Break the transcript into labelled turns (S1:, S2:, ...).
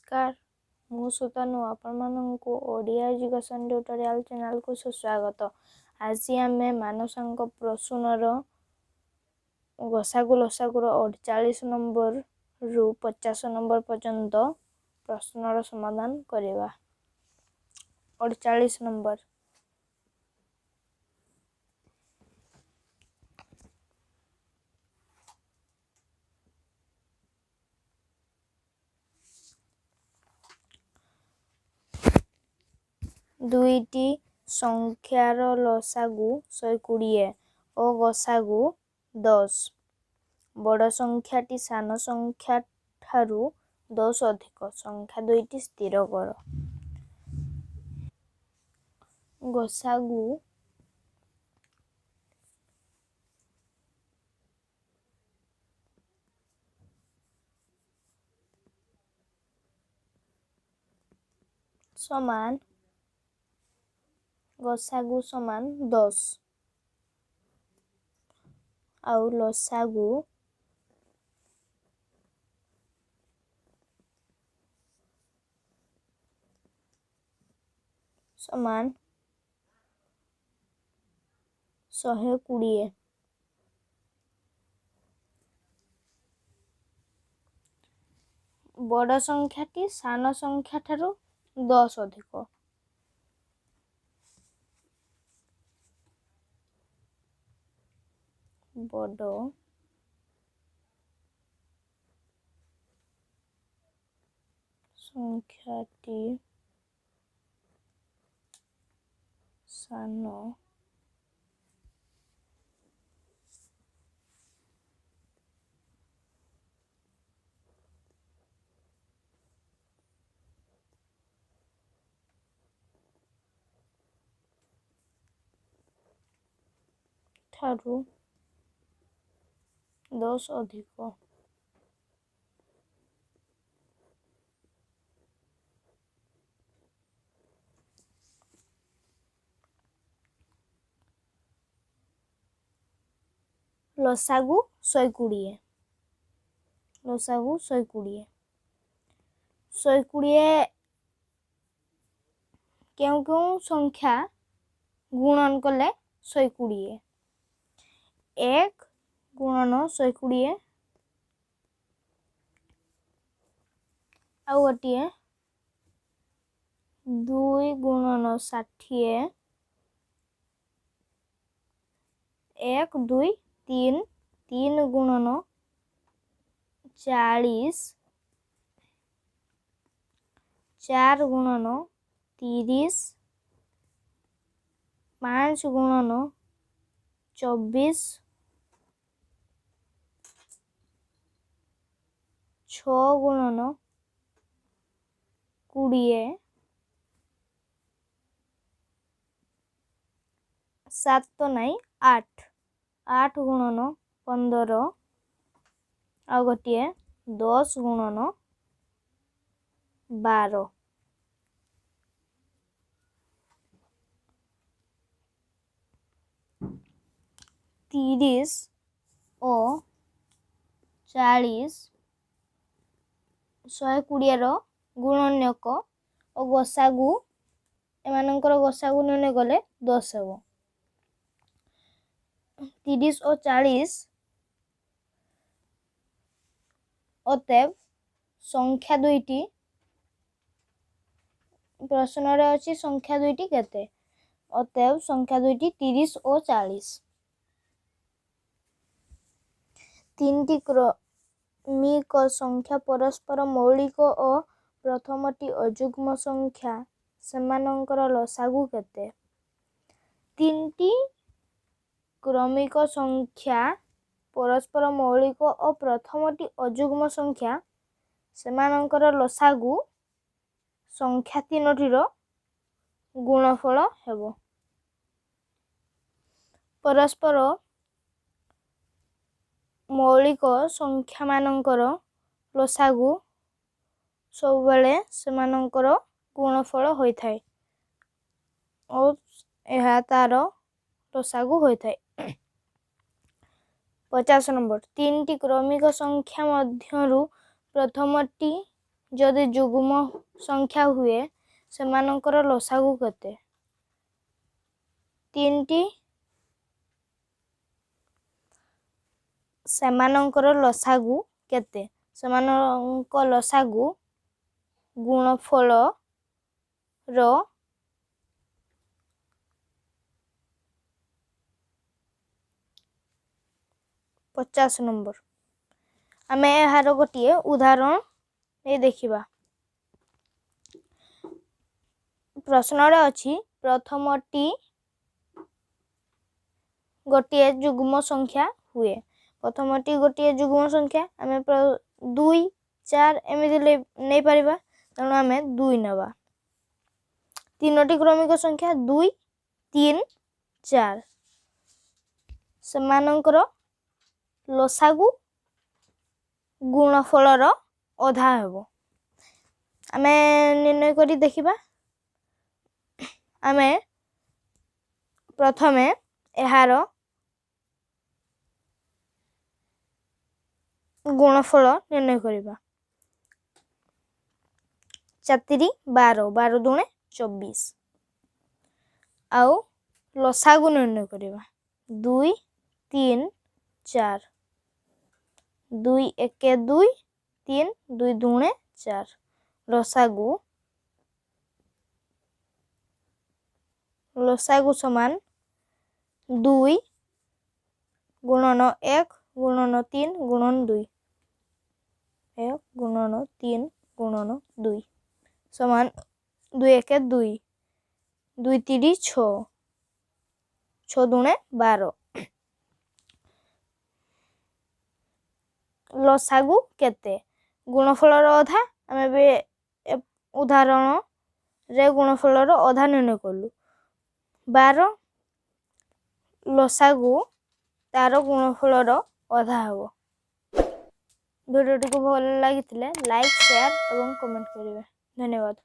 S1: नमस्कार मु सुतनु आपको ओडिया एजुकेशन ट्यूटोरियल चैनल को सुस्वागत। आज आम मानसांक प्रसूनर गसागु लसागुर 48 नंबर रु 50 नंबर पर्यंत प्रश्नर समाधान करवा। 48 नंबर दुईटी संख्यार लसागु 120 और गसागु 10। बड़ संख्याटी सान संख्या ठारू 10 अधिक संख्या दुईटी स्थिर कर। गसागु समान गसागु समान 10 आउ लसागु समान 120। बड़ संख्याटी सान संख्या ठारू 10 अधिक बड़ संख्याटी सान ठारू 10 अधिक लसागु 120। लसागु 120 120 क्यों क्यों संख्या गुणन कले 120 1 गुणन 120 आउ गोटे 2 गुणन 60 1 2 3 3 गुणन 40 4 गुणन 30 5 गुणन 24 6 गुणन 20 7 तो नहीं 8 8 गुणन 15 आ गोटे 10 गुणन 12 30 और 40 120 रो गुणनक और गसागु एमानकर गसागु निर्णय गले 10 हेबो। 30 और 40 अतएव संख्या दुईटी प्रश्न रे अछि संख्या दुईटी केते अतएव संख्या दुईटी 30 और 40। तीनटी क्रमिक संख्या परस्पर मौलिक और प्रथमटी अयुग्म संख्या सेमानंकर लसागु केते। तीनटी क्रमिक संख्या परस्पर मौलिक और प्रथमटी अयुग्म संख्या सेमानंकर लसागु संख्या तीनटीर गुणफल हेबो। परस्पर मौलिक संख्या मानंकर लसागु सब बेले सेमानंकर गुणफल होई थाए और यह तार लसागु होई थाए। 50 नंबर 3टी क्रमिक संख्या मध्यरु प्रथमटी जदि जुग्म संख्या हुए सेमानंकर लसागु केते 3टी सेमानंकर लसागु केते सेमानंक लसागु गुणफल रो 50 नंबर। आमे एहार गोटे उदाहरण ये देखिबा। प्रश्न रे अछि प्रथमटी गोटे जुग्म संख्या हुए। प्रथमटी गोटे जुग्म संख्या आमे 2 4 एमिति नै परिबा तणु आमे 2 नबा। तीनोटी क्रमिक संख्या 2 3 4 सेमानंकर लसागु गुणफलर अधा हेबो। आमे निर्णय करी देखिबा। आमे प्रथमे एहार गुणफल निर्णय करिबा। 4 12 12 दुणे 24 आउ लसागु निर्णय करिबा। 2 3 4 2 1 2 3 2 दुणे 4 लसागु समान 2 गुणन 1 गुणन 3 गुणन 2 1 गुणन 3 गुणन 2 समान 2 1 2 2 3 6 6 दुणे 12 लसागु केते गुणफलर अधा आमे बे उदाहरण रे गुणफलर अधा निर्णय करलु 12 लसागु तार गुणफलर अधा हबो। वीडियो को भल लागिथिले लाइक शेयर एवं कमेंट करिवे। धन्यवाद।